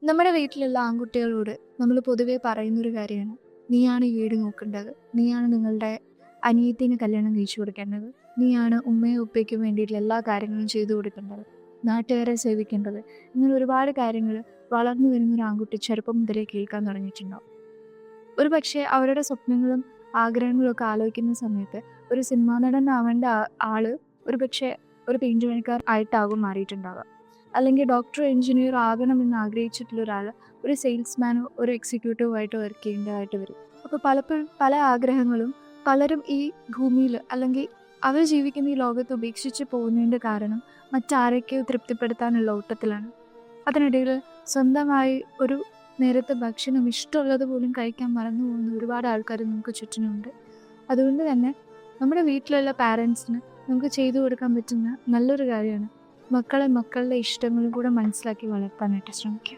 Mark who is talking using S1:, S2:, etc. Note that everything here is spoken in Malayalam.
S1: നമ്മുടെ വീട്ടിലുള്ള ആൺകുട്ടികളോട് നമ്മൾ പൊതുവേ പറയുന്നൊരു കാര്യമാണ്, നീയാണ് ഈ വീട് നോക്കേണ്ടത്, നീയാണ് നിങ്ങളുടെ അനിയത്തിന് കല്യാണം കഴിച്ചു കൊടുക്കേണ്ടത്, നീയാണ് ഉമ്മയും ഉപ്പയ്ക്കും വേണ്ടിയിട്ടുള്ള എല്ലാ കാര്യങ്ങളും ചെയ്തു കൊടുക്കേണ്ടത്, നാട്ടുകാരെ സേവിക്കേണ്ടത്, ഇങ്ങനെ ഒരുപാട് കാര്യങ്ങൾ വളർന്നു വരുന്ന ഒരു ആൺകുട്ടി ചെറുപ്പം മുതലേ കേൾക്കാൻ തുടങ്ങിയിട്ടുണ്ടാവും. ഒരു പക്ഷേ അവരുടെ സ്വപ്നങ്ങളും ആഗ്രഹങ്ങളും ഒക്കെ ആലോചിക്കുന്ന സമയത്ത് ഒരു സിനിമാ നടനാവേണ്ട ആള് ഒരു പക്ഷേ ഒരു പെയിന്റ് പണിക്കാർ ആയിട്ടാകും മാറിയിട്ടുണ്ടാവുക. അല്ലെങ്കിൽ ഡോക്ടർ എഞ്ചിനീയർ ആകണമെന്ന് ആഗ്രഹിച്ചിട്ടുള്ള ഒരാൾ ഒരു സെയിൽസ്മാനോ ഒരു എക്സിക്യൂട്ടീവോ ആയിട്ട് വർക്ക് ചെയ്യേണ്ടതായിട്ട് വരും. അപ്പോൾ പലപ്പോഴും പല ആഗ്രഹങ്ങളും പലരും ഈ ഭൂമിയിൽ അല്ലെങ്കിൽ അവർ ജീവിക്കുന്ന ഈ ലോകത്ത് ഉപേക്ഷിച്ച് പോകുന്നതിൻ്റെ കാരണം മറ്റാരൊക്കെയോ തൃപ്തിപ്പെടുത്താനുള്ള ഓട്ടത്തിലാണ്. അതിനിടയിൽ സ്വന്തമായി ഒരു നേരത്തെ ഭക്ഷണം ഇഷ്ടമുള്ളത് പോലും കഴിക്കാൻ മറന്നു പോകുന്ന ഒരുപാട് ആൾക്കാർ നമുക്ക് ചുറ്റിനുമുണ്ട്. അതുകൊണ്ട് തന്നെ നമ്മുടെ വീട്ടിലുള്ള പാരൻസിന് നമുക്ക് ചെയ്തു കൊടുക്കാൻ പറ്റുന്ന നല്ലൊരു കാര്യമാണ് മക്കളെ മക്കളുടെ ഇഷ്ടങ്ങളും കൂടെ മനസ്സിലാക്കി വളർത്താനായിട്ട് ശ്രമിക്കുക.